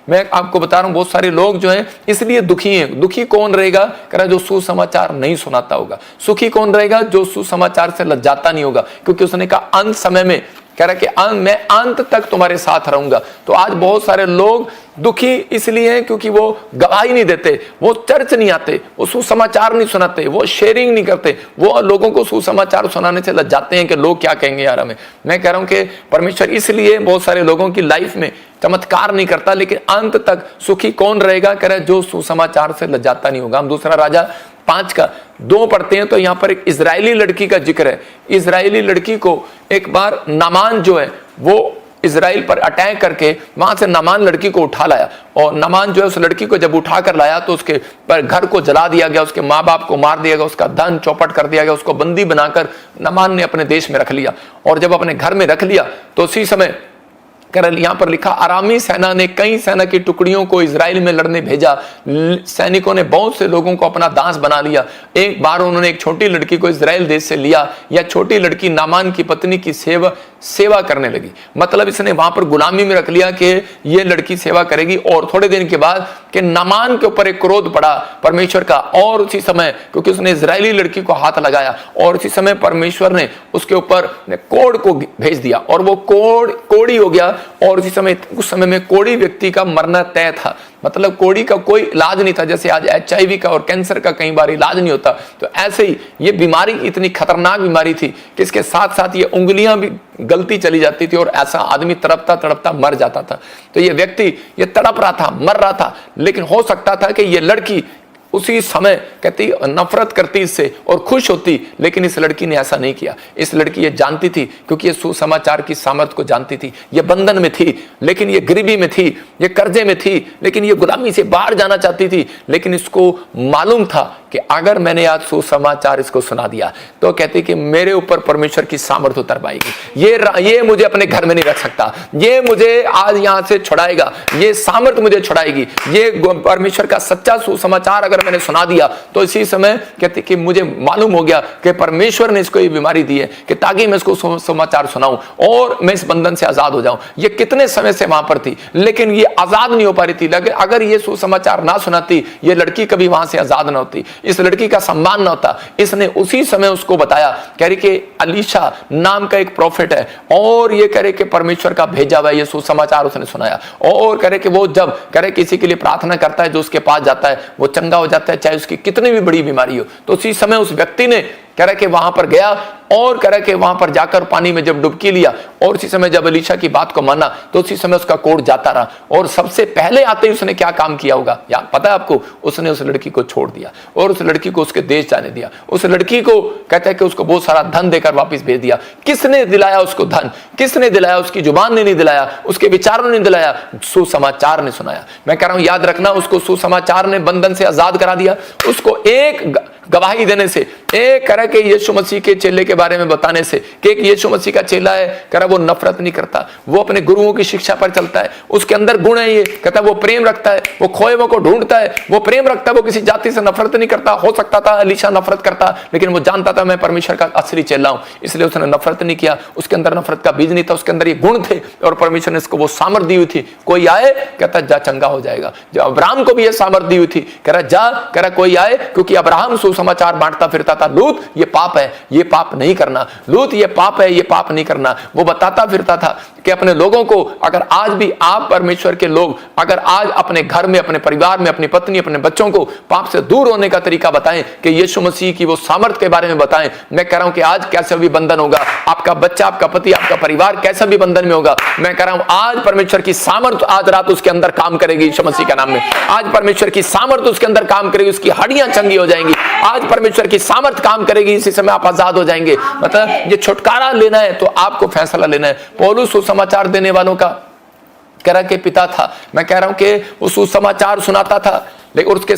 मैं आपको बता रहा हूं बहुत सारे लोग जो हैं इसलिए दुखी हैं। दुखी कौन रहेगा, कह रहा जो सुसमाचार नहीं सुनाता होगा। सुखी कौन रहेगा, जो सुसमाचार से लज्जाता नहीं होगा, क्योंकि उसने कहा अंत समय में, कह रहा कि मैं अंत तक तुम्हारे साथ रहूंगा। तो आज बहुत सारे लोग दुखी इसलिए हैं क्योंकि वो गवाही नहीं देते, वो चर्च नहीं आते, वो सुसमाचार नहीं सुनाते, वो शेयरिंग नहीं करते, वो लोगों को सुसमाचार सुनाने से लज्जाते हैं कि लोग क्या कहेंगे यार हमें। मैं कह रहा हूं कि परमेश्वर इसलिए बहुत सारे लोगों की लाइफ में चमत्कार नहीं करता, लेकिन अंत तक सुखी कौन रहेगा, कह रहा जो सुसमाचार से लज्जाता नहीं होगा। हम दूसरा राजा 5:2 पढ़ते हैं तो यहां पर एक इजरायली लड़की का जिक्र है। इजरायली लड़की को एक बार नामान जो है वो इजराइल पर अटैक करके वहां से नामान लड़की को उठा लाया, और नामान जो है उस लड़की को जब उठा कर लाया तो उसके पर घर को जला दिया गया, उसके माँ बाप को मार दिया गया, उसका धन चौपट कर दिया गया, उसको बंदी बनाकर नामान ने अपने देश में रख लिया। और जब अपने घर में रख लिया तो उसी समय यहां पर लिखा अरामी सेना ने कई सेना की टुकड़ियों को इजराइल में लड़ने भेजा। सैनिकों ने बहुत से लोगों को अपना दास बना लिया। एक बार उन्होंने एक छोटी लड़की को इजराइल देश से लिया। यह छोटी लड़की नामान की पत्नी की सेवा करने लगी। मतलब इसने वहां पर गुलामी में रख लिया कि यह लड़की सेवा करेगी। और थोड़े दिन के बाद कि नामान के ऊपर एक क्रोध पड़ा परमेश्वर का, और उसी समय क्योंकि उसने इजरायली लड़की को हाथ लगाया, और उसी समय परमेश्वर ने उसके ऊपर कोढ़ को भेज दिया, और वो कोढ़ी हो गया। और उस समय में कोढ़ी व्यक्ति का मरना तय था। मतलब कोढ़ी का कोई इलाज नहीं था, जैसे आज HIV का और कैंसर का कई बार इलाज नहीं होता, तो ऐसे ही ये बीमारी इतनी खतरनाक बीमारी थी कि इसके साथ साथ ये उंगलियां भी गलती चली जाती थी, और ऐसा आदमी तड़पता तड़पता मर जाता था। तो ये व्यक्ति ये तड़प रहा था, मर रहा था, लेकिन हो सकता था कि ये लड़की उसी समय कहती नफरत करती इससे और खुश होती, लेकिन इस लड़की ने ऐसा नहीं किया। इस लड़की ये जानती थी, क्योंकि ये सुसमाचार की सामर्थ को जानती थी। ये बंधन में थी, लेकिन ये गरीबी में थी, ये कर्जे में थी, लेकिन ये गुलामी से बाहर जाना चाहती थी। लेकिन इसको मालूम था कि अगर मैंने आज सुसमाचार इसको सुना दिया तो कहती कि मेरे ऊपर परमेश्वर की सामर्थ उतर पाएगी। ये मुझे अपने घर में नहीं रख सकता, ये मुझे आज यहां से छुड़ाएगा, ये सामर्थ मुझे छुड़ाएगी। ये परमेश्वर का सच्चा सुसमाचार अगर मैंने सुना दिया तो इसी समय कहती कि मुझे मालूम हो गया कि परमेश्वर ने इसको ये बीमारी दी है कि ताकि मैं इसको सुसमाचार सुनाऊं और मैं इस बंधन से आजाद हो जाऊं। ये कितने समय से वहां पर थी, लेकिन ये आजाद नहीं हो पा रही थी। अगर ये सुसमाचार ना सुनाती, ये लड़की कभी वहां से आजाद ना होती, इस लड़की का सम्मान ना होता। इसने उसी समय उसको बताया, कह रही कि अलीशा नाम का एक प्रॉफिट है, और ये कह रहे कि परमेश्वर का भेजा हुआ ये सुसमाचार उसने सुनाया। और कह रहे कि वो जब कह रहे किसी के लिए प्रार्थना करता है, जो उसके पास जाता है वो चंगा हो जाता है, चाहे उसकी कितनी भी बड़ी बीमारी हो। तो उसी समय उस व्यक्ति ने कह रहा कि वहां पर गया, और कह रहा कि वहां पर जाकर पानी में जब डुबकी लिया, और उसी समय जब अलीशा की बात को माना तो उसी समय उसका कोढ़ जाता रहा। और सबसे पहले आते ही उसने क्या काम किया होगा, या पता है आपको? उसने उस लड़की को छोड़ दिया और उस लड़की को उसके देश जाने दिया। उस लड़की को कहता है कि उसको बहुत सारा धन देकर वापस भेज दिया। किसने दिलाया उसको धन? किसने दिलाया? उसकी जुबान ने नहीं दिलाया, उसके विचारों ने दिलाया, सुसमाचार ने सुनाया। मैं कह रहा हूं याद रखना, उसको सुसमाचार ने बंधन से आजाद करा दिया। उसको एक गवाही देने से, एक कह रहा कि यीशु मसीह के चेले के बारे में बताने से कि एक यीशु मसीह का चेला है, कह रहा वो नफरत नहीं करता, वो अपने गुरुओं की शिक्षा पर चलता है, उसके अंदर गुण है, ये कहता है वो प्रेम रखता है, वो खोए हुए को ढूंढता है, वो प्रेम रखता है, वो किसी जाति से नफरत नहीं करता। हो सकता था अलीशा नफरत करता, लेकिन वो जानता था मैं परमेश्वर का असली चेला हूं, इसलिए उसने नफरत नहीं किया। उसके अंदर नफरत का बीज नहीं था, उसके अंदर ये गुण थे, और परमेश्वर ने इसको वो सामर्थ दी हुई थी। कोई आए, कहता जा चंगा हो जाएगा। जो अब्राहम को भी ये सामर्थ दी हुई थी, कह रहा जा, कह रहा कोई आए, क्योंकि अब्राहम सुसमाचार बांटता फिरता था। लूत ये पाप है, ये पाप नहीं करना, लूत ये पाप है, ये पाप नहीं करना। वो बताता फिरता था कि अपने लोगों को, अगर आज भी आप परमेश्वर के लोग अगर आज अपने घर में, अपने परिवार में, अपनी पत्नी, अपने बच्चों को पाप से दूर होने का तरीका बताएं, कि यीशु मसीह की वो सामर्थ के बारे में बताएं। मैं कह रहा हूं कि आज कैसा भी बंधन होगा, आपका बच्चा, आपका पति, आपका परिवार कैसा भी बंधन में होगा, मैं कह रहा हूं आज परमेश्वर की सामर्थ आज रात उसके अंदर काम करेगी यीशु मसीह के नाम में। आज परमेश्वर की सामर्थ उसके अंदर काम करेगी, उसकी हड्डियां चंगी हो जाएंगी। आज परमेश्वर की सामर्थ काम करेगी, इसी समय आप आजाद हो जाएंगे। मतलब ये छुटकारा लेना है तो आपको फैसला लेना है। पौलुस सुसमाचार देने वालों का कह रहा कि पिता था। मैं कह रहा हूं कि वो सुसमाचार सुनाता था, लेकिन उसके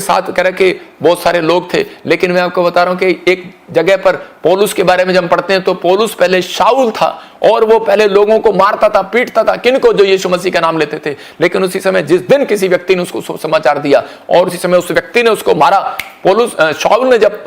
साथ कह रहा कि बहुत सारे लोग थे, लेकिन मैं आपको बता रहा हूं कि एक जगह पर पौलुस के बारे में जब हम पढ़ते हैं तो पौलुस पहले शाऊल था और वो पहले लोगों को मारता था, पीटता था, किनको? जो यीशु मसीह का नाम लेते थे। लेकिन उसी समय जिस दिन किसी व्यक्ति ने उसको समाचार दिया और उसी समय उस व्यक्ति ने उसको मारा, पौलुस शाऊल ने जब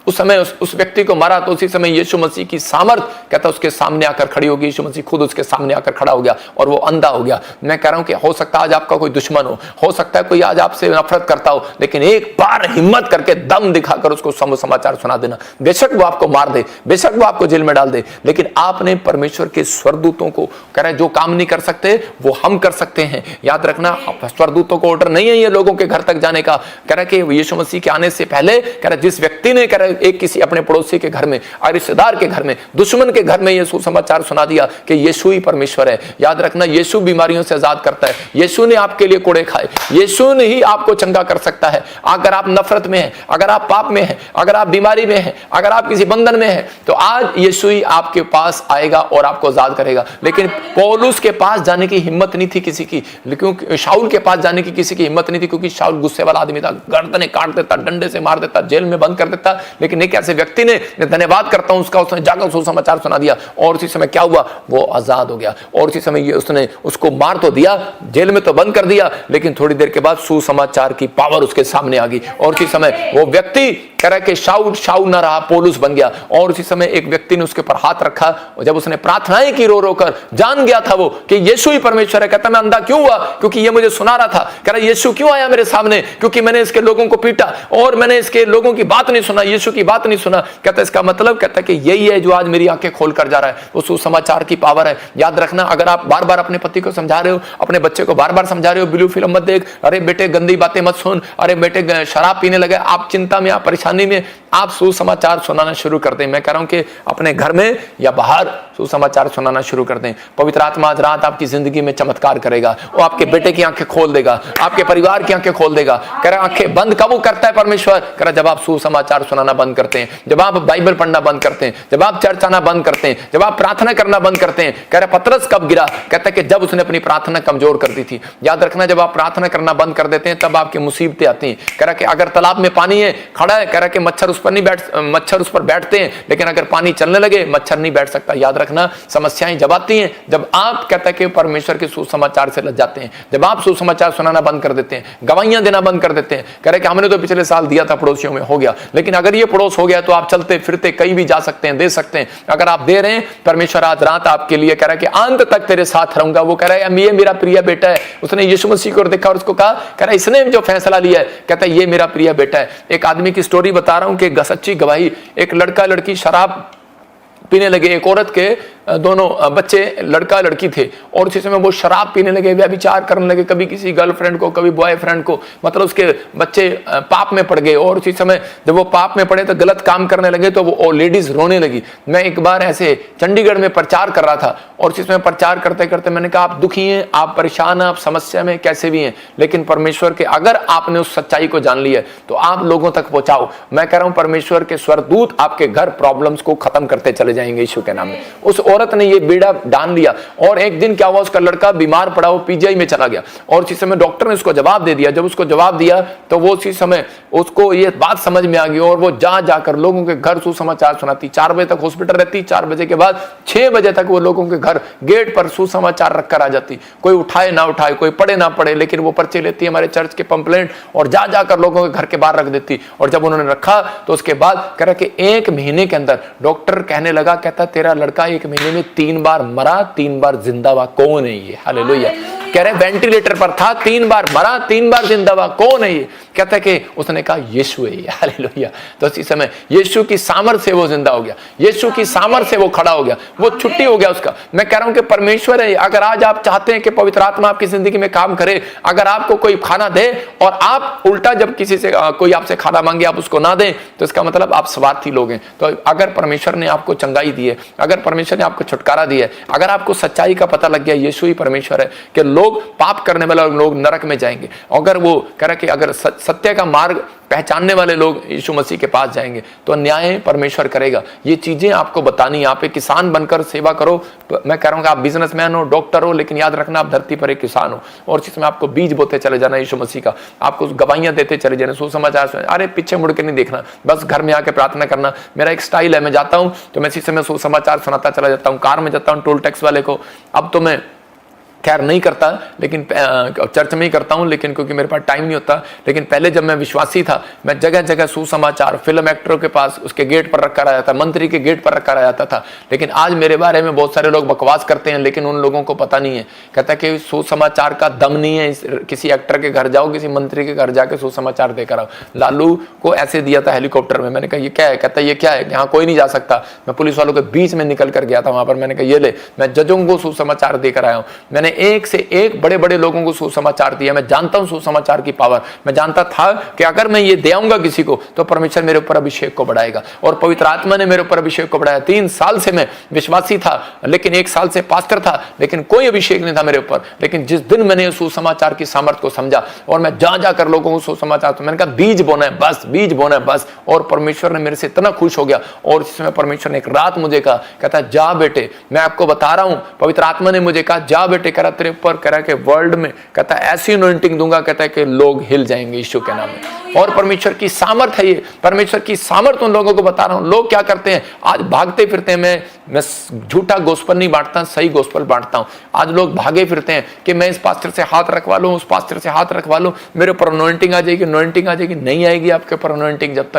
उस समय उस व्यक्ति को मारा, तो उसी समय यीशु मसीह की सामर्थ कहता उसके सामने आकर खड़ी होगी। यीशु मसीह खुद उसके सामने आकर खड़ा हो गया और वो अंधा हो गया। मैं कह रहा हूं कि हो सकता है आज आपका कोई दुश्मन हो सकता है कोई आज आपसे नफरत करता हो, लेकिन एक बार हिम्मत करके दम दिखाकर उसको समाचार सुना देना। बेशक वो आपको मार दे, बेशक वो आपको जेल में डाल दे, लेकिन आपने परमेश्वर के स्वर्गदूतों को, कह रहे जो काम नहीं कर सकते वो हम कर सकते हैं। याद रखना, स्वर्गदूतों को ऑर्डर नहीं है ये लोगों के घर तक जाने का। कह रहा कि यीशु मसीह के आने से पहले कह रहा जिस व्यक्ति ने कह रहा एक किसी अपने पड़ोसी के घर में, रिश्तेदार के घर में, दुश्मन के घर में ये सुसमाचार सुना दिया कि यीशु ही परमेश्वर है। याद रखना, यीशु बीमारियों से आजाद करता है, यीशु ने आपके लिए कोड़े खाए, यीशु ने ही आपको चंगा कर सकता है। अगर आप नफरत में हैं, अगर आप पाप में हैं, अगर आप बीमारी में हैं, अगर आप किसी बंधन में हैं, तो आज यीशु ही आपके पास आएगा और आपको आजाद करेगा। लेकिन पौलुस के पास जाने की हिम्मत नहीं थी किसी की, लेकिन शाऊल के पास जाने की किसी की हिम्मत नहीं थी, क्योंकि शाऊल गुस्से वाला आदमी था, गर्दनें काट देता, डंडे से मार देता, जेल में बंद कर देता। लेकिन एक ऐसे व्यक्ति ने, धन्यवाद करता हूं उसका, उसने जाकर सुसमाचार सुना दिया और उसी समय क्या हुआ, वो आजाद हो गया। और उसी समय ये उसने उसको मार तो दिया, जेल में तो बंद कर दिया, लेकिन थोड़ी देर के बाद सुसमाचार की पावर उसके सामने आ गई और उसी समय वो व्यक्ति कह रहा कि शाऊल ना रहा, पौलुस बन गया। और उसी समय एक व्यक्ति ने उसके ऊपर हाथ रखा और जब उसने प्रार्थनाएं की रो रो कर, जान गया था वो कि यीशु ही परमेश्वर है। कहता मैं अंधा क्यों हुआ? क्योंकि ये मुझे सुना रहा था। कह रहा यीशु क्यों आया मेरे सामने? क्योंकि मैंने इसके लोगों को पीटा और मैंने इसके लोगों की बात नहीं सुना, यीशु की बात नहीं सुना। कहता इसका मतलब, कहता कि यही है जो आज मेरी आंखें खोल कर जा रहा है, वो सुसमाचार की पावर है। याद रखना, अगर आप बार बार अपने पति को समझा रहे हो, अपने बच्चे को बार बार समझा रहे हो, ब्लू फिल्म मत देख, अरे बेटे गंदी बातें मत सुन, अरे बेटे शराब पीने लगे, आप चिंता में, आप परेशानी में, आप सुसमाचार सुनाना शुरू कर दें। मैं कह रहा हूं कि अपने घर में या बाहर सुसमाचार सुनाना शुरू कर दें। पवित्र आत्मा आज रात आपकी जिंदगी में चमत्कार करेगा, वो आपके बेटे की आंखें खोल देगा, आपके परिवार की आंखें खोल देगा। कह रहा आंखें बंद कब करता है परमेश्वर? कह रहा जब आप सुसमाचार सुनाना बंद करते हैं, जब आप बाइबल पढ़ना बंद करते हैं, जब आप चर्च आना बंद करते हैं, जब आप प्रार्थना करना बंद करते हैं। कह रहा पतरस कब गिरा? कहता है कि जब उसने अपनी प्रार्थना कमजोर कर दी थी। याद रखना, जब आप प्रार्थना करना बंद कर देते हैं तब आपकी मुसीबतें आती हैं। कह रहा कि अगर तालाब में पानी है, खड़ा है, कह रहा कि मच्छर उस पर बैठते हैं, लेकिन अगर पानी चलने लगे मच्छर नहीं बैठ सकता। याद रखना, समस्याएं जब आती हैं जब आप कहता है कि परमेश्वर के सुसमाचार से लग जाते हैं, जब आप सुसमाचार सुनाना बंद कर देते हैं, गवाहियां देना बंद कर देते हैं। कह रहे कि हमने तो पिछले साल दिया था पड़ोसियों में, हो गया, लेकिन अगर ये पड़ोस हो गया तो आप चलते फिरते कहीं भी जा सकते हैं, दे सकते हैं। अगर आप दे रहे हैं, परमेश्वर आज रात आपके लिए कह रहा है कि अंत तक तेरे साथ रहूंगा। वो कह रहा है ये मेरा प्रिय बेटा है। उसने यीशु मसीह को देखा और उसको कहा, कह रहा इसने जो फैसला लिया है, कहता है ये मेरा प्रिय बेटा है। एक आदमी की स्टोरी बता रहा हूं कि सच्ची गवाही, एक लड़का लड़की शराब पीने लगे, एक औरत के दोनों बच्चे, लड़का लड़की थे, और उसी समय वो शराब पीने लगे, व्यभिचार करने लगे, कभी किसी गर्लफ्रेंड को, कभी बॉयफ्रेंड को, मतलब उसके बच्चे पाप में पड़ गए। और उसी समय जब वो पाप में पड़े तो गलत काम करने लगे, तो वो लेडीज रोने लगी। मैं एक बार ऐसे चंडीगढ़ में प्रचार कर रहा था और उसी समय प्रचार करते करते मैंने कहा आप दुखी हैं, आप परेशान हैं, आप समस्या में कैसे भी हैं, लेकिन परमेश्वर के अगर आपने उस सच्चाई को जान लिया तो आप लोगों तक पहुंचाओ। मैं कह रहा हूं परमेश्वर के स्वर्गदूत आपके घर प्रॉब्लम्स को खत्म करते चले जाएंगे यीशु के नाम में। उस औरत ने ये बीड़ा डाल लिया और एक दिन क्या हुआ, उसका लड़का बीमार पड़ा, वो पीजीआई में चला गया और उसी समय डॉक्टर ने उसको जवाब दे दिया। जब उसको जवाब दिया तो वो उसी समय उसको ये बात समझ में आ गई और वो जाकर लोगों के घर सुसमाचार सुनाती। 4 बजे तक हॉस्पिटल रहती, 4 बजे के बाद 6 बजे तक वो लोगों के घर गेट पर सुसमाचार रखकर आ जाती। कोई उठाए ना उठाए, कोई पढ़े ना पढ़े, लेकिन वो पर्चे लेती हमारे चर्च के पंपलेट और जाकर लोगों के घर के बाहर रख देती। और जब उन्होंने रखा तो उसके बाद कह रहा कि 1 महीने के अंदर डॉक्टर कहने लगा, कहता तेरा लड़का 1 महीने में 3 बार मरा, 3 बार जिंदा हुआ। कौन है ये? हालेलुया। कह रहे वेंटिलेटर पर था, 3 बार मरा, 3 बार जिंदा हुआ। कौन है ये? कहता है कि उसने कहा यीशु है ये। हालेलुया। तो इसी समय यीशु की सामर्थ से वो जिंदा हो गया, यीशु की सामर्थ से वो खड़ा हो गया, वो छुट्टी हो गया उसका। मैं कह रहा हूं कि परमेश्वर है। अगर आज आप चाहते हैं कि पवित्र आत्मा आपकी जिंदगी में काम करे, अगर आपको कोई खाना दे और आप उल्टा जब किसी से कोई आपसे खाना मांगे आप उसको ना दें, तो इसका मतलब आप स्वार्थी लोग हैं। तो अगर परमेश्वर ने आपको चंगाई दी है, अगर परमेश्वर ने आपको छुटकारा दिया है, अगर आपको सच्चाई का पता लग गया यीशु ही परमेश्वर है, कि लोग, पाप करने वाले लोग नरक में जाएंगे। अगर वो कह रहा कि अगर सत्य का मार्ग पहचानने वाले लोग यीशु मसीह के पास जाएंगे तो न्याय परमेश्वर करेगा। ये चीजें आपको बतानी, यहाँ पे किसान बनकर सेवा करो। मैं कह रहा हूँ कि आप बिजनेसमैन हो, डॉक्टर हो, लेकिन याद रखना आप धरती पर एक किसान हो, और जिसमें आपको बीज बोते चले जाना यीशु मसीह का, आपको गवाहियां देते चले जाना, सुसमाचार सुनाना। अरे पीछे मुड़ के नहीं देखना, बस घर में आके प्रार्थना करना। मेरा एक स्टाइल है, मैं जाता हूँ तो मैं इसी समय सुसमाचार सुनाता चला जाता हूँ, कार में जाता हूँ टोल टैक्स वाले को। अब तो मैं खैर नहीं करता, लेकिन चर्च में ही करता हूं, लेकिन क्योंकि मेरे पास टाइम नहीं होता। लेकिन पहले जब मैं विश्वासी था, मैं जगह जगह सुसमाचार फिल्म एक्टरों के पास उसके गेट पर रखा रहा था, मंत्री के गेट पर रखा जाता था। लेकिन आज मेरे बारे में बहुत सारे लोग बकवास करते हैं, लेकिन उन लोगों को पता नहीं है। कहता है कि सुसमाचार का दम नहीं है, किसी एक्टर के घर जाओ, किसी मंत्री के घर जाके सुसमाचार देकर आओ। लालू को ऐसे दिया था हेलीकॉप्टर में, मैंने कहा ये क्या है? कहता है ये क्या है, यहाँ कोई नहीं जा सकता। मैं पुलिस वालों के बीच में निकल कर गया था वहां पर, मैंने कहा ये ले, मैं जजों को सुसमाचार देकर आया हूँ। मैंने एक से एक बड़े बड़े लोगों को सुसमाचार दिया। मैं जानता हूं सुसमाचार की पावर। मैं जानता था कि अगर मैं ये दे आऊंगा किसी को तो परमेश्वर मेरे ऊपर अभिषेक को बढ़ाएगा, और पवित्र आत्मा ने मेरे ऊपर अभिषेक को बढ़ाया। 3 साल से मैं विश्वासी था, लेकिन 1 साल से पास्टर था, लेकिन कोई अभिषेक नहीं था मेरे ऊपर। लेकिन जिस दिन मैंने सुसमाचार की सामर्थ को समझा और मैं जा जाकर लोगों को सुसमाचार, तो मैंने कहा बीज बोना है बस, बीज बोना है बस। और परमेश्वर ने मेरे से इतना खुश हो गया, और इसमें परमेश्वर ने एक रात मुझे कहा, कहता जा बेटे, मैं आपको बता रहा हूं, पवित्र आत्मा ने मुझे कहा जा बेटे, कह रहा तेरे ऊपर, कह रहा कि वर्ल्ड में, कहता है ऐसी अनॉइंटिंग दूंगा, कहता है कि लोग हिल जाएंगे यीशु के नाम में। और परमेश्वर की सामर्थ है ये, परमेश्वर की सामर्थ उन लोगों को बता रहा हूं। लोग क्या करते हैं आज, भागते फिरते हैं। मैं झूठा गोस्पल नहीं बांटता, सही गोस्पल बांटता हूं। आज लोग भागे फिरते हैं कि मैं इस पास्टर से हाथ रखवा लूं, उस पास्टर से हाथ रखवा लूं, मेरे ऊपर अनॉइंटिंग आ जाएगी, अनॉइंटिंग आ जाएगी। नहीं आएगी आपके ऊपर अनॉइंटिंग जब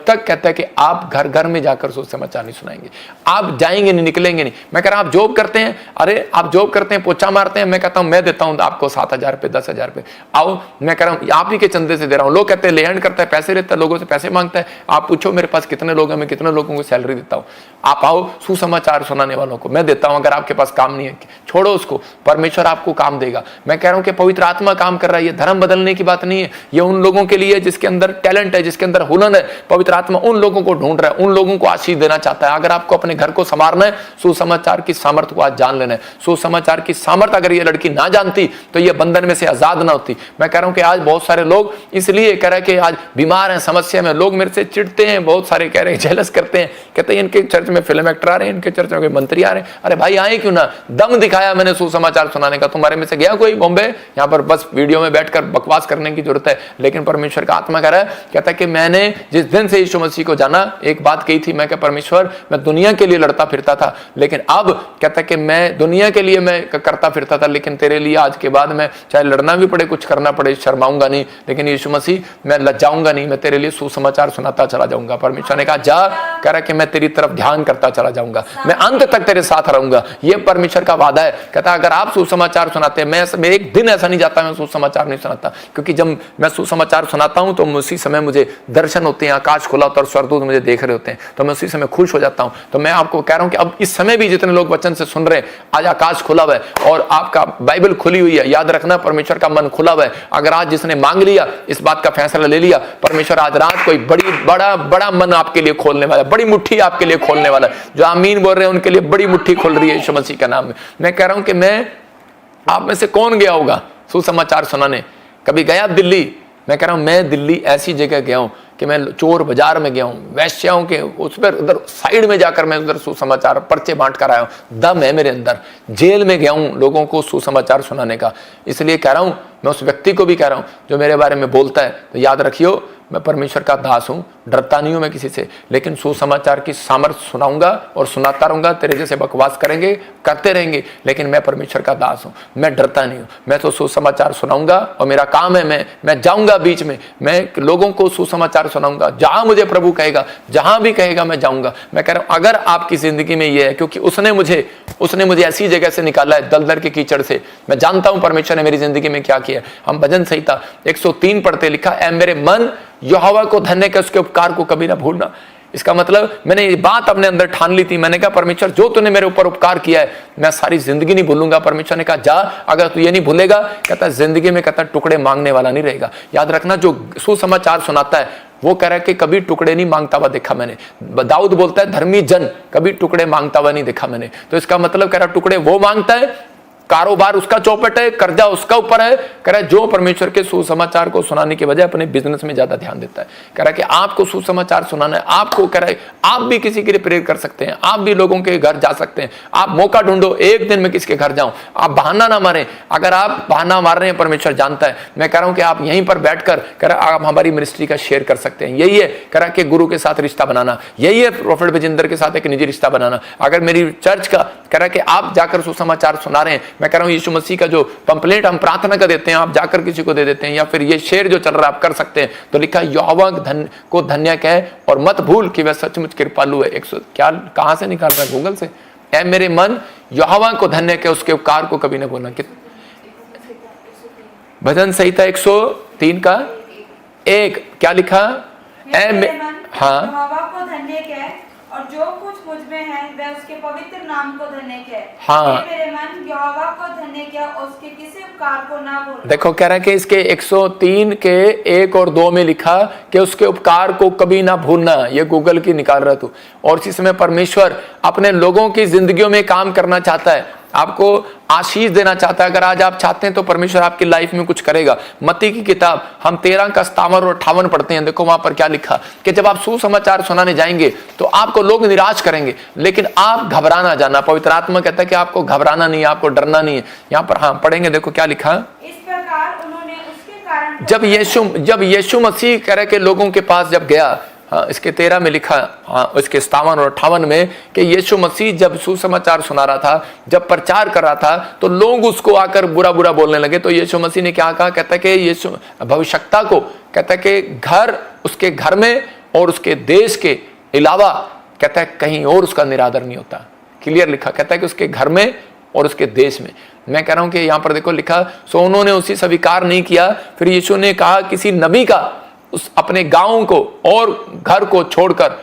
तक कहता है कि आप घर घर में जाकर सुसमाचार नहीं सुनाएंगे, आप जाएंगे नहीं, निकलेंगे नहीं। मैं कह रहा हूं आप जॉब करते हैं, अरे आप जॉब करते हैं, पोछा मारते हैं, मैं कहता हूं मैं देता हूं आपको 7,000 रुपए, 10,000 रुपए, आओ। मैं कह रहा हूं आप ही के चंदे से दे रहा हूं। लोग कहते हैं ले हैंड करता है, पैसे लेता है, लोगों से पैसे मांगता है। आप पूछो मेरे पास कितने लोग हैं, मैं कितने लोगों को सैलरी देता हूं। आप आओ, सुसमाचार सुनाने वालों को मैं देता हूं। अगर आपके पास काम नहीं है, छोड़ो उसको, परमेश्वर आपको काम देगा। मैं कह रहा हूं कि पवित्र आत्मा काम कर रहा है। ये धर्म बदलने की बात नहीं है, ये उन लोगों के लिए जिसके अंदर टैलेंट है, जिसके अंदर हुनर है। पवित्र आत्मा उन लोगों को ढूंढ रहा है, उन लोगों को आशीष देना चाहता है। अगर आपको अपने घर को संवारना है, सुसमाचार की सामर्थ को आज जान लेना है। सुसमाचार की सामर्थ अगर ये लड़की ना जानती तो ये बंधन में से आजाद ना होती। मैं कह रहा हूं कि आज बहुत सारे लोग इसलिए कह रहे हैं कि आज बीमार हैं, समस्या में, लोग मेरे से चिढ़ते हैं, बहुत सारे कह रहे हैं, जेलस करते हैं, कहते हैं इनके चर्च में फिल्म एक्टर आ रहे हैं, इनके चर्च में मंत्री आ रहे हैं। अरे भाई आए क्यों ना, दम दिखाया मैंने सुसमाचार सुनाने का। तुम्हारे में से गया कोई बॉम्बे? यहाँ पर बस वीडियो में बैठकर बकवास करने की जरूरत है। लेकिन परमेश्वर का आत्मा कह रहा है, कहता है कि मैंने जिस दिन से यीशु मसीह को जाना, एक बात कही थी, मैं क्या परमेश्वर, मैं दुनिया के लिए लड़ता फिरता था, लेकिन अब कहता है कि मैं दुनिया के लिए मैं करता फिरता था, लेकिन तेरे लिए आज के बाद मैं चाहे लड़ना भी पड़े, कुछ करना पड़े, शर्माऊंगा नहीं। लेकिन यीशु मसीह मैं लज्जाऊंगा नहीं, मैं तेरे लिए सुसमाचार सुनाता चला जाऊंगा। परमेश्वर ने कहा जा, कह रहा कि मैं तेरी तरफ ध्यान करता चला जाऊंगा, मैं अंत तक तेरे साथ रहूंगा। ये परमेश्वर का वादा है। कहता अगर आप सुसमाचार सुनाते हैं, मैं एक दिन ऐसा नहीं जाता मैं सुसमाचार नहीं सुनाता, क्योंकि जब मैं सुसमाचार सुनाता हूं तो उसी समय मुझे दर्शन होते हैं, आकाश खुला होता है और स्वर्गदूत मुझे देख रहे होते हैं, तो मैं उसी समय खुश हो जाता हूं। तो मैं आपको कह रहा हूं कि अब इस समय भी जितने लोग वचन से सुन रहे हैं, आज आकाश खुला हुआ है और आपका बाइबल खुली हुई है। याद रखना परमेश्वर का मन खुला हुआ है। अगर आज जिसने मांग लिया, इस बात का फैसला ले लिया, परमेश्वर आज रात कोई बड़ा मन आपके लिए खोलने वाला है, बड़ी मुट्ठी आपके लिए खोलने वाला है। जो आमीन बोल रहे हैं उनके लिए बड़ी मुट्ठी खोल रही है यीशु मसीह का नाम में। मैं कह रहा हूं कि मैं आप में से कौन गया होगा सुसमाचार सुनाने? कभी गया दिल्ली? मैं कह रहा हूं मैं दिल्ली ऐसी जगह गया हूं कि मैं चोर बाजार में गया हूं, वैश्याओं के उस पर उधर साइड में जाकर मैं उधर सुसमाचार पर्चे बांट कर आया हूं। दम है मेरे अंदर। जेल में गया हूं लोगों को सुसमाचार सुनाने का। इसलिए कह रहा हूं, मैं उस व्यक्ति को भी कह रहा हूं जो मेरे बारे में बोलता है, तो याद रखियो मैं परमेश्वर का दास हूं, डरता नहीं हूं मैं किसी से, लेकिन सुसमाचार की सामर्थ सुनाऊंगा और सुनाता रहूंगा। तेरे जैसे बकवास करेंगे, करते रहेंगे, लेकिन मैं परमेश्वर का दास हूं, मैं डरता नहीं हूं। मैं तो सुसमाचार सुनाऊंगा और मेरा काम है, मैं जाऊंगा बीच में, मैं लोगों को सुसमाचार सुनाऊंगा। जहां मुझे प्रभु कहेगा, जहां भी कहेगा मैं जाऊंगा। मैं कह रहा हूं अगर आपकी जिंदगी में ये है, क्योंकि उसने मुझे ऐसी जगह से निकाला है, दलदल के कीचड़ से। मैं जानता हूं परमेश्वर ने मेरी जिंदगी में क्या किया। हम भजन संहिता 103 पढ़ते, लिखा ऐ मेरे मन यहोवा को धन्य कर, उसके उपकार को कभी ना भूलना। इसका मतलब मैंने ये बात अपने अंदर ठान ली थी। मैंने कहा परमेश्वर जो तूने मेरे ऊपर उपकार किया है मैं सारी जिंदगी नहीं भूलूंगा। परमेश्वर ने कहा जा, अगर तू ये नहीं भूलेगा, कहता जिंदगी में कहता टुकड़े मांगने वाला नहीं रहेगा। याद रखना जो सुसमाचार सुनाता है वो कह रहा है कि कभी टुकड़े नहीं मांगता हुआ देखा मैंने। दाऊद बोलता है धर्मी जन कभी टुकड़े मांगता हुआ नहीं देखा मैंने। तो इसका मतलब कह रहा टुकड़े वो मांगता है कारोबार उसका चौपट है, कर्जा उसका ऊपर है। कह रहा है जो परमेश्वर के सुसमाचार को सुनाने के बजाय अपने बिजनेस में ज्यादा ध्यान देता है। कह रहा है कि आपको सुसमाचार सुनाना है, आपको कह रहा है आप भी किसी के लिए प्रेयर कर सकते हैं, आप भी लोगों के घर जा सकते हैं। आप मौका ढूंढो, एक दिन में किसके घर जाऊं, आप बहाना ना मारें। अगर आप बहाना मार रहे हैं परमेश्वर जानता है। मैं कह रहा हूं कि आप यहीं पर बैठकर कह रहा आप हमारी मिनिस्ट्री का शेयर कर सकते हैं। यही है कह रहा कि गुरु के साथ रिश्ता बनाना, यही है प्रोफेट विजेंद्र के साथ एक निजी रिश्ता बनाना। अगर मेरी चर्च का कह रहा है कि आप जाकर सुसमाचार सुना रहे हैं, मैं कह रहा हूं यीशु मसीह का जो पंपलेट हम प्रार्थना का देते हैं आप जाकर किसी को दे देते हैं, या फिर ये शेर जो चल रहा है आप कर सकते हैं। तो लिखा यहोवा को धन्य कहे और मत भूल कि वह सचमुच कृपालु है। 100 क्या कहां से निकाल रहा है, गूगल से। ऐ मेरे मन यहोवा को धन्य कहे, उसके उपकार को कभी न भूलना। भजन संहिता 103 का 1 क्या लिखा, हाँ, यहोवा को धन्य कहे और जो कुछ मुझ में है वह उसके पवित्र नाम को धन्य कहे। हाँ, मेरे मन यहोवा को धन्य कहे और उसके किसी उपकार को ना भूल। देखो कह रहा है कि इसके 103 के 1 और 2 में लिखा कि उसके उपकार को कभी ना भूलना। ये गूगल की निकाल रहा तू। और इसी समय परमेश्वर अपने लोगों की जिंदगियों में काम करना चाहता है, आपको आशीष देना चाहता है। अगर आज आप चाहते हैं तो परमेश्वर आपकी लाइफ में कुछ करेगा। मत्ती की किताब हम 13 का 57 और 58 पढ़ते हैं। देखो वहां पर क्या लिखा कि जब आप सुसमाचार सुनाने जाएंगे तो आपको लोग निराश करेंगे, लेकिन आप घबराना जाना। पवित्र आत्मा कहता है कि आपको घबराना नहीं है, आपको डरना नहीं है। यहाँ पर हाँ पढ़ेंगे, देखो क्या लिखा। इस प्रकार उन्होंने उसके कारण जब यीशु मसीह कह रहे के लोगों के पास जब गया, हाँ इसके 13 में लिखा, हाँ इसके 57 और 58 में कि यीशु मसीह जब सुसमाचार सुना रहा था, जब प्रचार कर रहा था, तो लोग उसको आकर बुरा बुरा बोलने लगे। तो यीशु मसीह ने क्या कहा, कहता है कि यीशु भविष्यवक्ता को कहता है कि घर उसके घर में और उसके देश के अलावा कहता है कहीं और उसका निरादर नहीं होता। क्लियर लिखा, कहता है कि उसके घर में और उसके देश में। मैं कह रहा हूं कि यहां पर देखो लिखा, सो उन्होंने उसी स्वीकार नहीं किया। फिर यीशु ने कहा किसी नबी का उस अपने गांव को और घर को छोड़कर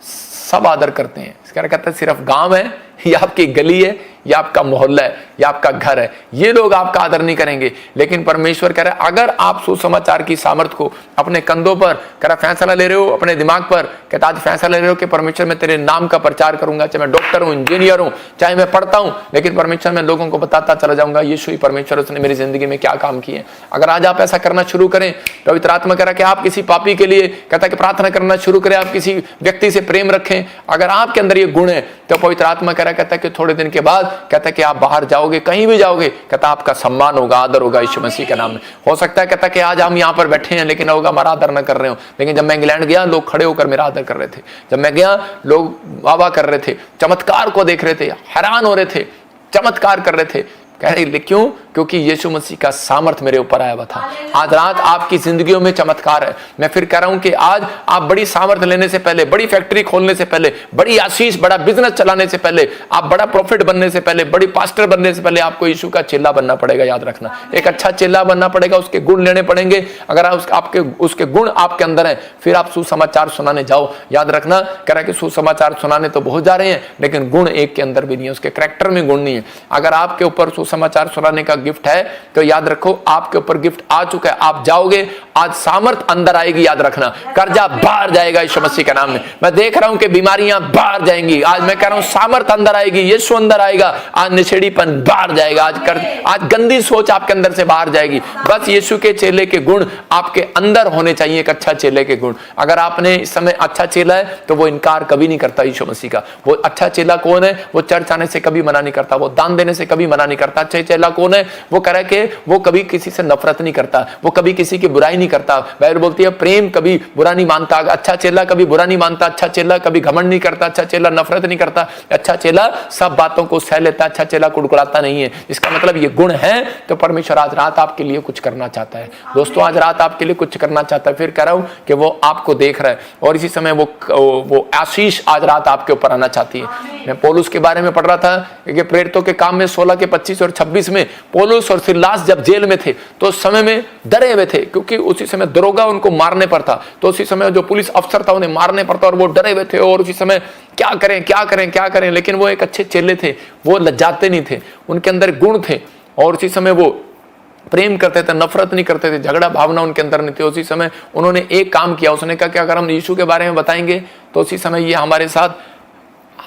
सब आदर करते हैं। कहता है सिर्फ गांव है या आपकी गली है या आपका मोहल्ला है या आपका घर है, ये लोग आपका आदर नहीं करेंगे। लेकिन परमेश्वर कह रहा है अगर आप सुसमाचार की सामर्थ को अपने कंधों पर कह रहा फैसला ले रहे हो, अपने दिमाग पर कहता आज फैसला ले रहे हो कि परमेश्वर मैं तेरे नाम का प्रचार करूंगा, चाहे मैं डॉक्टर हूं, इंजीनियर हूं, चाहे मैं पढ़ता हूं, लेकिन परमेश्वर मैं लोगों को बताता चला जाऊंगा यीशु ही परमेश्वर, उसने मेरी जिंदगी में क्या काम किए। अगर आज आप ऐसा करना शुरू करें, पवित्र आत्मा कह रहा कि आप किसी पापी के लिए कहता कि प्रार्थना करना शुरू करें, आप किसी व्यक्ति से प्रेम रखें, अगर आपके अंदर ये गुण है तो पवित्र आत्मा कह रहा कहता कि थोड़े दिन के बाद कहता कि आप बाहर जाओगे, कहीं भी जाओगे, कहता आपका सम्मान होगा, आदर होगा यीशु मसीह के नाम में। हो सकता है कहता कि आज हम यहाँ पर बैठे हैं लेकिन लोग हमारा आदर न कर रहे हो, लेकिन जब मैं इंग्लैंड गया लोग खड़े होकर मेरा आदर कर रहे थे। जब मैं गया लोग वाह कर रहे थे, चमत्कार को देख रहे थे, हैरान हो रहे थे, चमत्कार कर रहे थे। कह रहे क्यों? क्योंकि यीशु मसीह का सामर्थ्य मेरे ऊपर आया हुआ था। आज रात आपकी जिंदगियों में चमत्कार है। मैं फिर कह रहा हूं कि आज आप बड़ी सामर्थ्य लेने से पहले, बड़ी फैक्ट्री खोलने से पहले, बड़ी आशीष, बड़ा बिजनेस चलाने से पहले, आप बड़ा प्रॉफिट बनने से पहले, बड़ी पास्टर बनने से पहले आपको यीशु का चेला बनना पड़ेगा। याद रखना, एक अच्छा चेला बनना पड़ेगा, उसके गुण लेने पड़ेंगे। अगर आपके उसके गुण आपके अंदर है, फिर आप सुसमाचार सुनाने जाओ। याद रखना, कह रहा कि सुसमाचार सुनाने तो बहुत जा रहे हैं लेकिन गुण एक के अंदर भी नहीं है, उसके कैरेक्टर में गुण नहीं है। अगर आपके ऊपर सुसमाचार सुनाने का गिफ्ट है तो याद रखो आपके ऊपर गिफ्ट आ चुका है, आप जाओगे, आज सामर्थ अंदर आएगी। याद रखना, कर्जा बाहर जाएगा यीशु मसीह के नाम में। मैं देख रहा हूं कि बीमारियां बाहर जाएंगी। आज मैं कह रहा हूं सामर्थ अंदर आएगी, यीशु अंदर आएगा। आज निछेड़ीपन बाहर जाएगा, आज गंदी सोच आपके अंदर से बाहर जाएगी। बस यीशु के चेले के गुण आपके अंदर होने चाहिए, एक अच्छा चेले के गुण। अगर आपने इस समय अच्छा चेला है तो वो इनकार कभी नहीं करता यीशु मसीह का। वो अच्छा चेला कौन है? वो चर्च आने से कभी मना नहीं करता, वो दान देने से कभी मना नहीं करता। अच्छा चेला कौन है? वो कह रहा है कि वो कभी किसी से नफरत नहीं करता, वो कभी किसी की बुराई नहीं करता। बाइबल बोलती है प्रेम कभी बुरा नहीं मानता। अच्छा चेला कभी बुरा नहीं मानता, अच्छा चेला कभी घमंड नहीं करता, अच्छा चेला नफरत नहीं करता, अच्छा चेला सब बातों को सह लेता, अच्छा चेला कुड़कुड़ाता नहीं है। इसका मतलब ये गुण है तो परमेश्वर आज रात आपके लिए कुछ करना चाहता है। दोस्तों आज रात आपके लिए कुछ करना चाहता है। फिर कह रहा हूं कि वो आपको देख रहा है और इसी समय वो आशीष आज रात आपके ऊपर आना चाहती है। मैं पौलुस के बारे में पढ़ रहा था कि प्रेरितों के काम में 16 के 25 और 26 में पौलुस और सिलास जब जेल में थे तो उस समय में डरे हुए थे, क्योंकि उसी समय दरोगा उनको मारने पर था। तो उसी समय जो पुलिस अफसर था उन्हें मारने पर था और वो डरे हुए थे और उसी समय क्या करें क्या करें क्या करें। लेकिन वो एक अच्छे चेले थे, वो लज्जाते नहीं थे, उनके अंदर गुण थे और उसी समय वो प्रेम करते थे, नफरत नहीं करते थे, झगड़ा भावना उनके अंदर नहीं थी। उसी समय उन्होंने एक काम किया, उसने कहा कि अगर हम यीशु के बारे में बताएंगे तो उसी समय ये हमारे साथ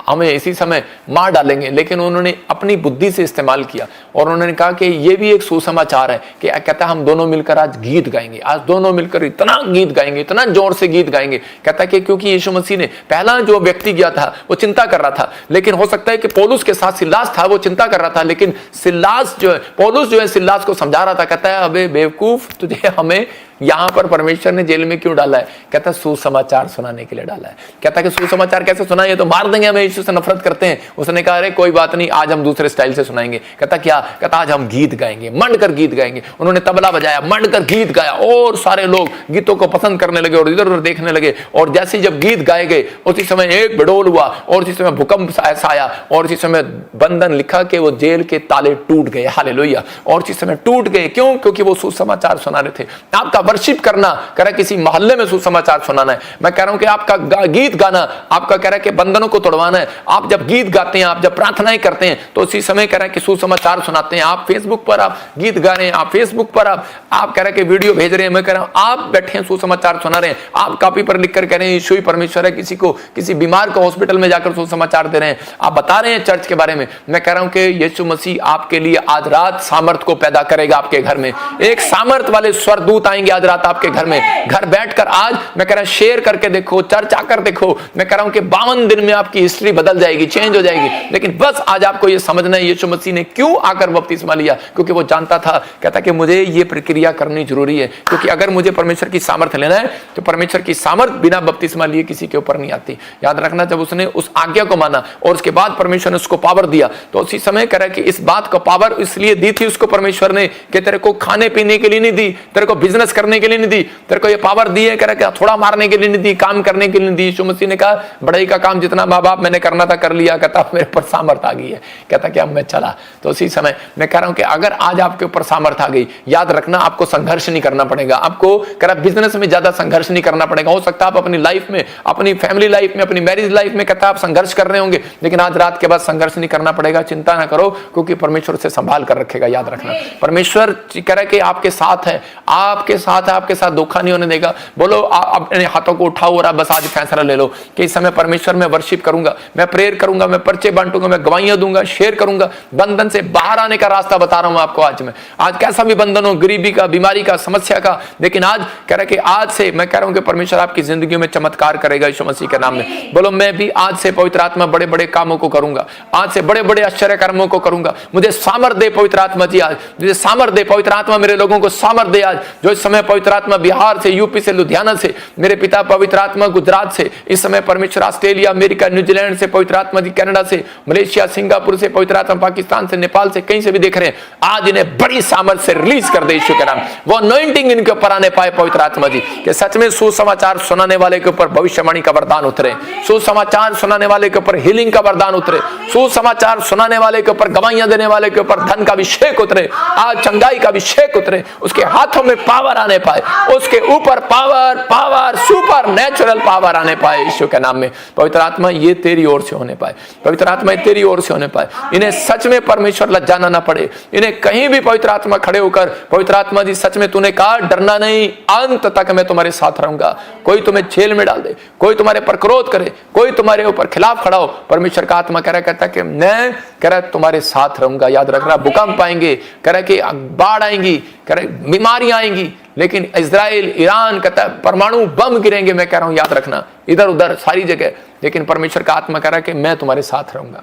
हमें इसी समय मार डालेंगे, लेकिन उन्होंने अपनी बुद्धि से इस्तेमाल किया और उन्होंने कहा कि ये भी एक सुसमाचार है कि कहता है हम दोनों मिलकर आज गीत गाएंगे, आज दोनों मिलकर इतना गीत गाएंगे, इतना जोर से गीत गाएंगे। कहता है कि क्योंकि यीशु मसीह ने पहला जो व्यक्ति गया था वो चिंता कर रहा था, लेकिन हो सकता है कि पौलुस के साथ सिल्लास था, वो चिंता कर रहा था, लेकिन सिल्लास जो है, पौलुस जो है सिल्लास को समझा रहा था। कहता है अबे बेवकूफ, तुझे हमें यहां पर परमेश्वर ने जेल में क्यों डाला है? कहता है सुसमाचार सुनाने के लिए डाला है। कहता है कि सुसमाचार कैसे सुनाए, तो मार देंगे, हमें यीशु से नफरत करते हैं। उसने कहा अरे कोई बात नहीं, आज हम दूसरे स्टाइल से सुनाएंगे। कहता क्या? कहता आज हम गीत गाएंगे, मंड कर गीत गाएंगे। उन्होंने तबला बजाया, मंड कर गीत गाया और सारे लोग गीतों को पसंद करने लगे और इधर उधर देखने लगे। और जैसे जब गीत गाए गए उसी समय एक बिडोल हुआ और उसी समय भूकंप ऐसा आया और उसी समय बंधन लिखा कि वो जेल के ताले टूट गए। हालेलुया। और उसी समय टूट गए, क्यों? क्योंकि वो सुसमाचार सुना रहे थे। आपका वर्शिप करना कह रहा है किसी मोहल्ले में सुसमाचार सुनाना है। मैं कह रहा हूं कि आपका गीत गाना आपका कह रहा है कि बंधनों को तोड़वाना है। आप जब गीत गाते हैं, आप जब प्रार्थनाएं करते हैं, तो उसी समय कह रहा है कि सुसमाचार सुनाते हैं। आप फेसबुक पर आप गीत गा रहे हैं, आप फेसबुक पर आप कह रहे हैं कि वीडियो भेज रहे हैं। मैं कह रहा हूं आप बैठे हैं सुसमाचार सुना रहे हैं। आप कॉपी पर लिख कर कह रहे हैं यीशु ही परमेश्वर है, किसी बीमार को हॉस्पिटल में जाकर सुसमाचार दे रहे हैं, आप बता रहे हैं चर्च के बारे में। मैं कह रहा हूं कि यीशु मसीह आपके लिए आज रात सामर्थ को पैदा करेगा आपके घर में। एक सामर्थ वाले स्वर्गदूत आएंगे आज रात आपके घर में। घर बैठकर आज मैं कह रहा हूं शेयर करके देखो, चर्च आकर देखो। मैं कह रहा हूं कि 52 दिन में आपकी हिस्ट्री बदल जाएगी, चेंज हो जाएगी। लेकिन बस आज आपको यह समझना है यीशु मसीह ने क्यों आकर बपतिस्मा लिया, क्योंकि वो जानता था, कहता कि मुझे ये प्रक्रिया करनी जरूरी है, क्योंकि अगर मुझे परमेश्वर की सामर्थ लेना है तो परमेश्वर की सामर्थ बिना बपतिस्मा लिए किसी के ऊपर नहीं आती। याद रखना, जब उसने उस आज्ञा को माना और उसके बाद परमेश्वर ने उसको पावर दिया, तो उसी समय कह रहा है कि इस बात को पावर इसलिए दी थी उसको परमेश्वर ने कि तेरे को खाने पीने के लिए नहीं दी, तेरे को बिजनेस करने के लिए नहीं दी, तेरे को ये पावर दी है, कह रहा है थोड़ा मारने के लिए नहीं दी, काम करने के लिए नहीं दी। यीशु मसीह ने कहा बड़ाई का काम जितना माँ बाप मैंने करना था कर लिया, कहता मेरे ऊपर सामर्थ आ गई है, कहता कि अब मैं चला। तो उसी समय मैं कह रहा हूं कि अगर आज आपके ऊपर सामर्थ आ गई, याद रखना आपको संघर्ष नहीं करना पड़ेगा, आपको कह रहा बिजनेस में ज्यादा संघर्ष नहीं करना पड़ेगा। हो सकता है आप अपनी लाइफ में, अपनी फैमिली लाइफ में, अपनी मैरिज लाइफ में कहता आप संघर्ष कर रहे होंगे, लेकिन आज रात के बाद संघर्ष नहीं करना पड़ेगा। चिंता ना करो, क्योंकि परमेश्वर से संभाल कर रखेगा। याद रखना परमेश्वर कह रहा है कि आपके साथ है, आपके साथ है, आपके साथ धोखा नहीं होने देगा। बोलो अपने हाथों को उठाओ और बस आज फैसला ले लो कि इस समय परमेश्वर मैं वर्शिप करूंगा, मैं प्रेयर करूंगा, मैं पर्चे बांटूंगा, मैं गवाहियां दूंगा, शेयर करूंगा। बंधन से बाहर आने का रास्ता बता रहा हूं आपको आज कैसा भी बंधन हो, गरीबी का, बीमारी का, समस्या का, लेकिन आज कह रहा है कि आज से मैं कह रहा हूं कि परमेश्वर आपकी जिंदगी में चमत्कार करेगा यीशु मसीह के नाम में। बोलो मैं भी आज से पवित्र आत्मा बड़े बड़े कामों को करूंगा, आज से बड़े बड़े आश्चर्य कर्मों को करूंगा। मुझे सामर्थ दे पवित्र आत्मा जी, आज मुझे सामर्थ दे पवित्र आत्मा, मेरे लोगों को सामर्थ दे आज। जो इस समय पवित्र आत्मा बिहार से, यूपी से, लुधियाना से, मेरे पिता पवित्र आत्मा गुजरात से, इस समय परमेश्वर ऑस्ट्रेलिया, अमेरिका, न्यूजीलैंड से पवित्र आत्मा जी, कनाडा से, मलेशिया, सिंगापुर से पवित्र आत्मा, पाकिस्तान से, नेपाल से, कहीं से भी देख रहे हैं, आज इन्हें बड़ी सामर्थ से रिलीज कर दे यीशु के नाम। वो अनॉइंटिंग इनके ऊपर आने पाए पवित्र आत्मा जी, कि सच में सुसमाचार सुनाने वाले के ऊपर भविष्यवाणी का वरदान उतरे, सुसमाचार सुनाने वाले के ऊपर हीलिंग का वरदान उतरे, सुसमाचार सुनाने वाले के ऊपर, गवाहियां देने वाले के ऊपर धन का अभिषेक उतरे, आज चंगाई का अभिषेक उतरे, उसके हाथों में पावर आने पाए, उसके ऊपर power power super natural power आने पाए यीशु के नाम में। पवित्र आत्मा ये तेरी ओर से होने पाए, पवित्र आत्मा ये तेरी ओर से होने पाए। इन्हें सच में परमेश्वर लज्जाना ना पड़े, इन्हें कहीं भी पवित्र आत्मा खड़े होकर, पवित्र आत्मा जी सच में तूने कहा डरना नहीं, अंत तक मैं तुम्हारे साथ रहूंगा। कोई तुम्हें जेल में डाल दे, कोई तुम्हारे पर क्रोध करे, कोई तुम्हारे ऊपर खिलाफ खड़ा हो, परमेश्वर का आत्मा कह रहा कहता कि मैं कह रहा तुम्हारे साथ रहूंगा। याद रख रहा, भूकंप आएंगे, कह रहा कि बाढ़ आएंगी, कह रहा बीमारियां आएंगी, लेकिन इजराइल, ईरान कहता है परमाणु बम गिरेंगे। मैं कह रहा हूं याद रखना, इधर उधर सारी जगह, लेकिन परमेश्वर का आत्मा कह रहा है कि मैं तुम्हारे साथ रहूंगा।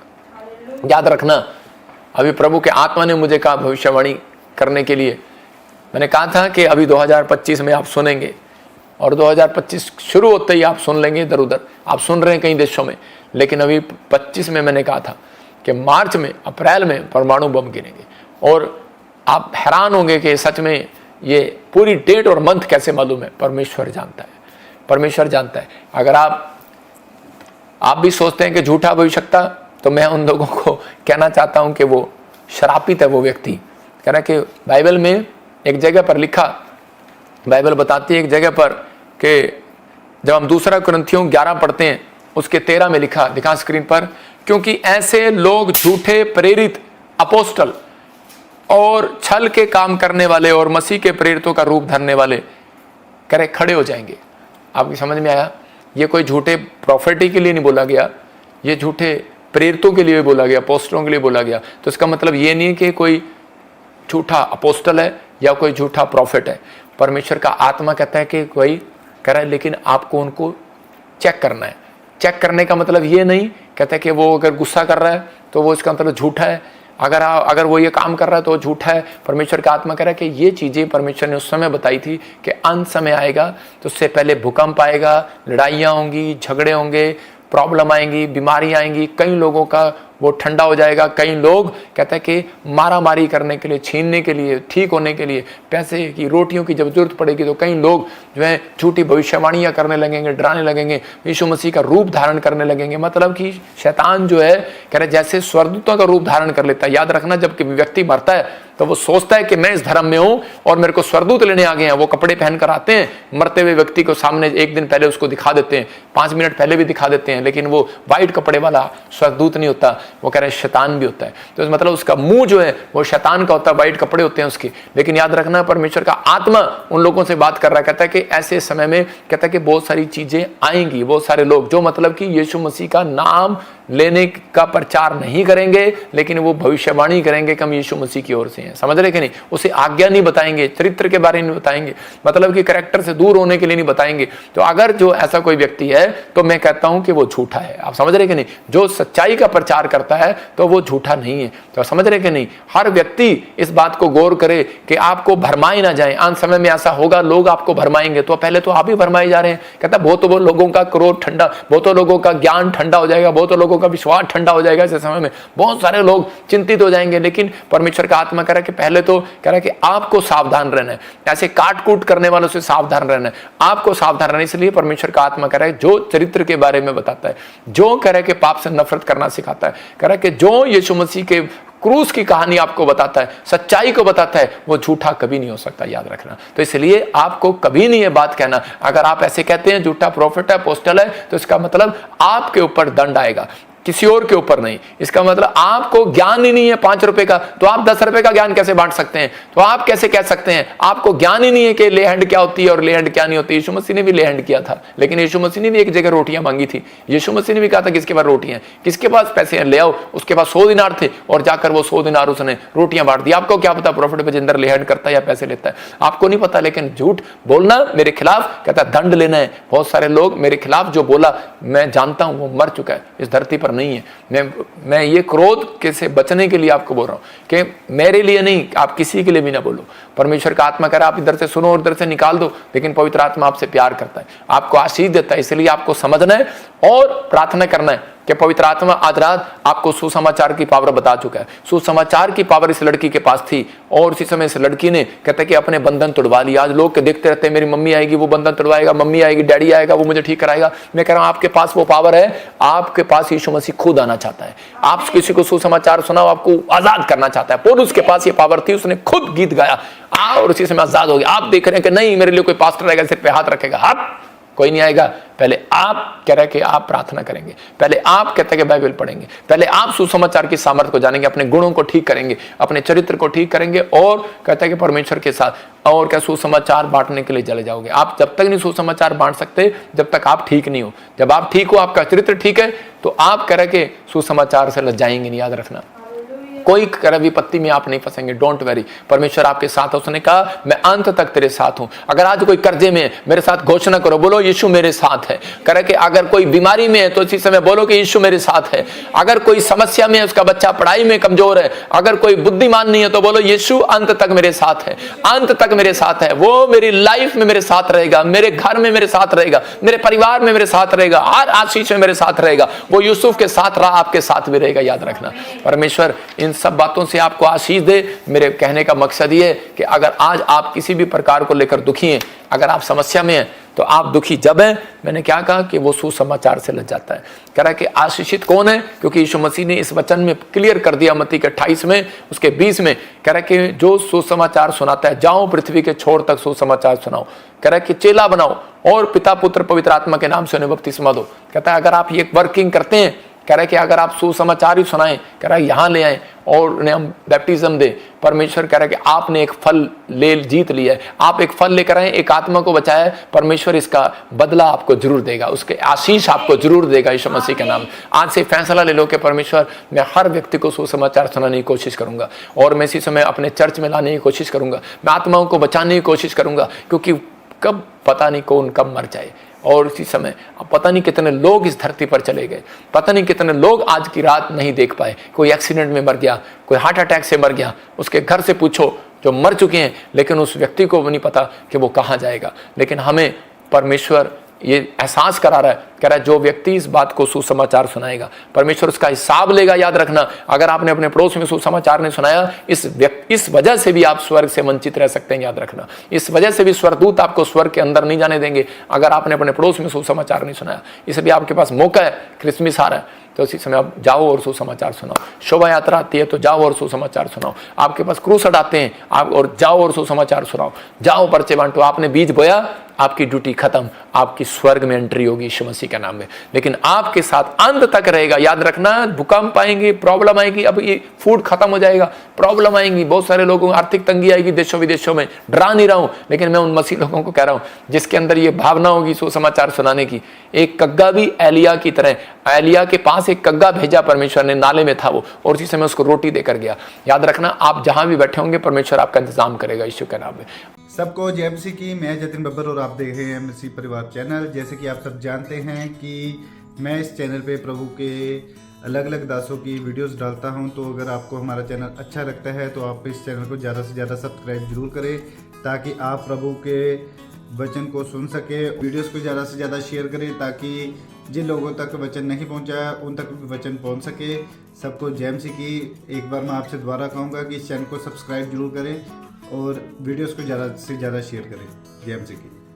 याद रखना, अभी प्रभु के आत्मा ने मुझे कहा भविष्यवाणी करने के लिए, मैंने कहा था कि अभी 2025 में आप सुनेंगे, और 2025 शुरू होते ही आप सुन लेंगे, इधर उधर आप सुन रहे हैं कई देशों में, लेकिन अभी 25 में मैंने कहा था कि मार्च में, अप्रैल में परमाणु बम गिरेंगे। और आप हैरान होंगे कि सच में ये पूरी डेट और मंथ कैसे मालूम है, परमेश्वर जानता है, परमेश्वर जानता है। अगर आप भी सोचते हैं कि झूठा भविष्यवक्ता, तो मैं उन लोगों को कहना चाहता हूं कि वो श्रापित है वो व्यक्ति। कह रहा है कि बाइबल में एक जगह पर लिखा, बाइबल बताती है एक जगह पर कि जब हम दूसरा कुरिन्थियों 11 पढ़ते हैं, उसके 13 में लिखा, दिखा स्क्रीन पर, क्योंकि ऐसे लोग झूठे प्रेरित, अपोस्टल और छल के काम करने वाले और मसीह के प्रेरितों का रूप धरने वाले करे खड़े हो जाएंगे। आपकी समझ में आया? ये कोई झूठे प्रॉफिटी के लिए नहीं बोला गया, ये झूठे प्रेरितों के लिए बोला गया, अपोस्टलों के लिए बोला गया। तो इसका मतलब ये नहीं है कि कोई झूठा अपोस्टल है या कोई झूठा प्रॉफिट है। परमेश्वर का आत्मा कहता है कि कोई कह रहा है, लेकिन आपको उनको चेक करना है। चेक करने का मतलब ये नहीं कहता है कि वो अगर गुस्सा कर रहा है तो वो इसका मतलब झूठा है, अगर वो ये काम कर रहा है तो झूठा है। परमेश्वर का आत्मा कह रहा है कि ये चीज़ें परमेश्वर ने उस समय बताई थी कि अंत समय आएगा, तो उससे पहले भूकंप आएगा, लड़ाइयाँ होंगी, झगड़े होंगे, प्रॉब्लम आएंगी, बीमारियाँ आएंगी, कई लोगों का वो ठंडा हो जाएगा। कई लोग कहते हैं कि मारामारी करने के लिए, छीनने के लिए, ठीक होने के लिए, पैसे की, रोटियों की जब जरूरत पड़ेगी तो कई लोग जो है झूठी भविष्यवाणियाँ करने लगेंगे, डराने लगेंगे, यीशु मसीह का रूप धारण करने लगेंगे। मतलब कि शैतान जो है कह रहे जैसे स्वर्गदूतों का रूप धारण कर लेता है। याद रखना, जब व्यक्ति मरता है तो वो सोचता है कि मैं इस धर्म में हूं और मेरे को स्वर्गदूत लेने आ गए हैं। वो कपड़े पहन कर आते हैं, मरते हुए व्यक्ति को सामने एक दिन पहले उसको दिखा देते हैं, 5 मिनट पहले भी दिखा देते हैं, लेकिन वो व्हाइट कपड़े वाला स्वर्गदूत नहीं होता, वो कह रहे हैं शैतान भी होता है। तो मतलब उसका मुंह जो है वो शैतान का होता है, व्हाइट कपड़े होते हैं उसके। लेकिन याद रखना, परमेश्वर का आत्मा उन लोगों से बात कर रहा है, कहता है कि ऐसे समय में कहता है कि बहुत सारी चीजें आएंगी, बहुत सारे लोग जो मतलब कि यीशु मसीह का नाम लेने का प्रचार नहीं करेंगे, लेकिन वो भविष्यवाणी करेंगे कि हम यीशु मसीह की ओर से हैं। समझ रहे कि नहीं? उसे आज्ञा नहीं बताएंगे, चरित्र के बारे में नहीं बताएंगे, मतलब कि कैरेक्टर से दूर होने के लिए नहीं बताएंगे। तो अगर जो ऐसा कोई व्यक्ति है तो मैं कहता हूं कि वो झूठा है। आप समझ रहे कि नहीं? जो सच्चाई का प्रचार करता है तो वो झूठा नहीं है। तो समझ रहे कि नहीं? हर व्यक्ति इस बात को गौर करे कि आपको भरमाए ना जाए। अंत समय में ऐसा होगा, लोग आपको भरमाएंगे, तो पहले तो आप ही भरमाए जा रहे हैं। कहता बहुत लोगों का क्रोध ठंडा, बहुतों लोगों का ज्ञान ठंडा हो जाएगा, बहुतों लोगों का विश्वास ठंडा हो जाएगा। ऐसे समय में बहुत सारे लोग चिंतित हो जाएंगे। लेकिन परमेश्वर का आत्मा कह रहा है कि पहले तो कह रहा है कि आपको सावधान रहना है, ऐसे काट कूट करने वालों से सावधान रहना है, आपको सावधान रहना है। इसलिए परमेश्वर का आत्मा कह रहा है जो चरित्र के बारे में बताता है, जो कह रहा है कि पाप से नफरत करना सिखाता है, कह रहा है कि जो यीशु मसीह के क्रूस की कहानी आपको बताता है, सच्चाई को बताता है, वो झूठा कभी नहीं हो सकता। याद रखना। तो इसलिए आपको कभी नहीं ये बात कहना। अगर आप ऐसे कहते हैं झूठा प्रॉफिट है, अपोस्टल है, तो इसका मतलब आपके ऊपर दंड आएगा, किसी और के ऊपर नहीं। इसका मतलब आपको ज्ञान ही नहीं है 5 रुपए का, तो आप 10 रुपए का ज्ञान कैसे बांट सकते हैं? तो आप कैसे कह सकते हैं आपको ज्ञान ही नहीं है कि ले हैंड क्या होती है और ले हैंड क्या नहीं होती? यीशु मसीह ने भी ले हैंड किया था, लेकिन यीशु मसीह ने भी एक जगह रोटियां मांगी थी। यीशु मसीह ने भी कहा था किसके पास रोटियां, किसके पास पैसे हैं, ले आओ। उसके पास 100 दिनार थे और जाकर वो 100 दिनार उसने रोटियां बांट दी। आपको क्या पता प्रॉफिट बजिंदर ले हैंड करता है या पैसे लेता है? आपको नहीं पता। लेकिन झूठ बोलना मेरे खिलाफ, कहता दंड लेना है। बहुत सारे लोग मेरे खिलाफ जो बोला, मैं जानता हूं वो मर चुका है, इस धरती पर नहीं है। मैं ये क्रोध के से बचने के लिए आपको बोल रहा हूं कि मेरे लिए नहीं, आप किसी के लिए भी ना बोलो। परमेश्वर का आत्मा कह रहा है आप इधर से सुनो और इधर से निकाल दो, लेकिन पवित्र आत्मा आपसे प्यार करता है, आपको आशीष देता है। इसलिए आपको समझना है और प्रार्थना करना है कि पवित्र आत्मा आज रात आपको सुसमाचार की पावर बता चुका है। सुसमाचार की पावर इस लड़की के पास थी और उसी समय इस लड़की ने कहते कि अपने बंधन तोड़वा लिया। आज लोग के देखते रहते हैं मेरी मम्मी आएगी वो बंधन तोड़वाएगा, मम्मी आएगी, डैडी आएगा वो मुझे ठीक कराएगा। मैं कह रहा हूं आपके पास वो पावर है, आपके पास यीशु मसीह खुद आना चाहता है। आप किसी को सुसमाचार सुनाओ, आपको आजाद करना चाहता है। पौलुस के पास ये पावर थी, उसने खुद गीत गाया और उसी समय आजाद हो गया। आप देख रहे हैं कि नहीं मेरे लिए कोई पास्टर आएगा सिर पे हाथ रखेगा, आप कोई नहीं आएगा। पहले आप कह रहे कि आप प्रार्थना करेंगे, पहले आप कहते हैं कि बाइबल पढ़ेंगे, पहले आप सुसमाचार की सामर्थ्य को जानेंगे, अपने गुणों को ठीक करेंगे, अपने चरित्र को ठीक करेंगे और कहते हैं कि परमेश्वर के साथ और क्या सुसमाचार बांटने के लिए चले जाओगे। आप जब तक नहीं सुसमाचार बांट सकते जब तक आप ठीक नहीं हो। जब आप ठीक हो, आपका चरित्र ठीक है, तो आप कह रहे कि सुसमाचार से लजाएंगे नहीं। याद रखना, कोई कर विपत्ति में आप नहीं फंसेंगे। डोंट वेरी, परमेश्वर आपके साथ है। उसने कहा मैं अंत तक तेरे साथ हूं। अगर आज कोई कर्जे में है, मेरे साथ घोषणा करो, बोलो यीशु मेरे साथ है। करे कि अगर कोई बीमारी में है तो इसी समय बोलो कि यीशु मेरे साथ है। अगर कोई समस्या में है, उसका बच्चा पढ़ाई में कमजोर है, अगर कोई बुद्धिमान नहीं है तो बोलो यीशु अंत तक मेरे साथ है, अंत तक मेरे साथ है। वो मेरी लाइफ में मेरे साथ रहेगा, मेरे घर में मेरे साथ रहेगा, मेरे परिवार में मेरे साथ रहेगा, हर आशीष में मेरे साथ रहेगा। वो यूसुफ के साथ रहा, आपके साथ भी रहेगा। याद रखना, परमेश्वर इन सब बातों से आपको आशीष दे। मेरे कहने का मकसद ये है कि अगर आज आप किसी भी प्रकार को लेकर दुखी हैं, अगर आप समस्या में हैं, तो आप दुखी जब हैं, मैंने क्या कहा कि वो सुसमाचार से लग जाता है। कह रहा है कि आशीषित कौन है, क्योंकि यीशु मसीह ने इस वचन में क्लियर कर दिया मत्ती के 28 में उसके 20 में। कह रहा है कि जो सुसमाचार सुनाता है, जाओ पृथ्वी के छोर तक सुसमाचार सुनाओ। कह रहा है कि चेला बनाओ और पिता पुत्र पवित्र आत्मा के नाम से उन्हें बपतिस्मा दो। कहता है अगर आप ये वर्किंग करते हैं कह रहा है कि अगर आप सुसमाचार ही सुनाएं, कह रहा है यहाँ ले आए और उन्हें हम बैप्टिज्म दे। परमेश्वर कह रहा है कि आपने एक फल ले जीत लिया है, आप एक फल लेकर आए, एक आत्मा को बचाया है, परमेश्वर इसका बदला आपको जरूर देगा, उसके आशीष आपको जरूर देगा यीशु मसीह के नाम। आज से फैसला ले लो कि परमेश्वर मैं हर व्यक्ति को सुसमाचार सुनाने की कोशिश करूंगा और मैं इसी समय अपने चर्च में लाने की कोशिश करूंगा, मैं आत्माओं को बचाने की कोशिश करूंगा, क्योंकि कब पता नहीं कौन कब मर जाए। और इसी समय पता नहीं कितने लोग इस धरती पर चले गए, पता नहीं कितने लोग आज की रात नहीं देख पाए, कोई एक्सीडेंट में मर गया, कोई हार्ट अटैक से मर गया, उसके घर से पूछो जो मर चुके हैं, लेकिन उस व्यक्ति को नहीं पता कि वो कहाँ जाएगा। लेकिन हमें परमेश्वर ये एहसास करा रहा है, कह रहा है जो व्यक्ति इस बात को सुसमाचार सुनाएगा परमेश्वर उसका हिसाब लेगा। याद रखना, अगर आपने अपने पड़ोस में सुसमाचार नहीं सुनाया, इस वजह से भी आप स्वर्ग से वंचित रह सकते हैं। याद रखना, इस वजह से भी स्वर्गदूत आपको स्वर्ग के अंदर नहीं जाने देंगे अगर आपने अपने पड़ोस में सुसमाचार नहीं सुनाया। इसलिए आपके पास मौका है, क्रिसमस आ रहा है तो इसी समय आप जाओ और सुसमाचार सुनाओ। शोभा यात्रा आती है तो जाओ और सुसमाचार सुनाओ। आपके पास क्रूसड आते हैं आप और जाओ और सुसमाचार सुनाओ, जाओ पर्चे बांटो। आपने बीज बोया, आपकी ड्यूटी खत्म, आपकी स्वर्ग में एंट्री होगी यीशु मसीह के नाम में। लेकिन आपके साथ अंत तक रहेगा। याद रखना, भूकंप आएंगे, प्रॉब्लम आएगी, अब ये फूड खत्म हो जाएगा, प्रॉब्लम आएंगी, बहुत सारे लोगों को आर्थिक तंगी आएगी देशों विदेशों में। डरा नहीं रहा हूं, लेकिन मैं उन मसीह लोगों को कह रहा हूं जिसके अंदर ये भावना होगी सुसमाचार सुनाने की। एक कग्गा भी एलिया की तरह, एलिया के पास एक कग्गा भेजा परमेश्वर ने, नाले में था वो, और उसी समय उसको रोटी देकर गया। याद रखना, आप जहां भी बैठे होंगे परमेश्वर आपका इंतजाम करेगा यीशु के नाम में। सबको जय मसीह की। मैं जतिन बब्बर और आप देख रहे हैं मसीह परिवार चैनल। जैसे कि आप सब जानते हैं कि मैं इस चैनल पे प्रभु के अलग अलग दासों की वीडियोस डालता हूं, तो अगर आपको हमारा चैनल अच्छा लगता है तो आप इस चैनल को ज़्यादा से ज़्यादा सब्सक्राइब जरूर करें, ताकि आप प्रभु के वचन को सुन सके। वीडियोस को ज़्यादा से ज़्यादा शेयर करें ताकि जिन लोगों तक वचन नहीं पहुंचा उन तक भी वचन पहुंच सके। सबको जय मसीह की। एक बार मैं आपसे दोबारा कहूँगा कि इस चैनल को सब्सक्राइब जरूर करें और वीडियोस को ज़्यादा से ज़्यादा शेयर करें। जय मसीह की।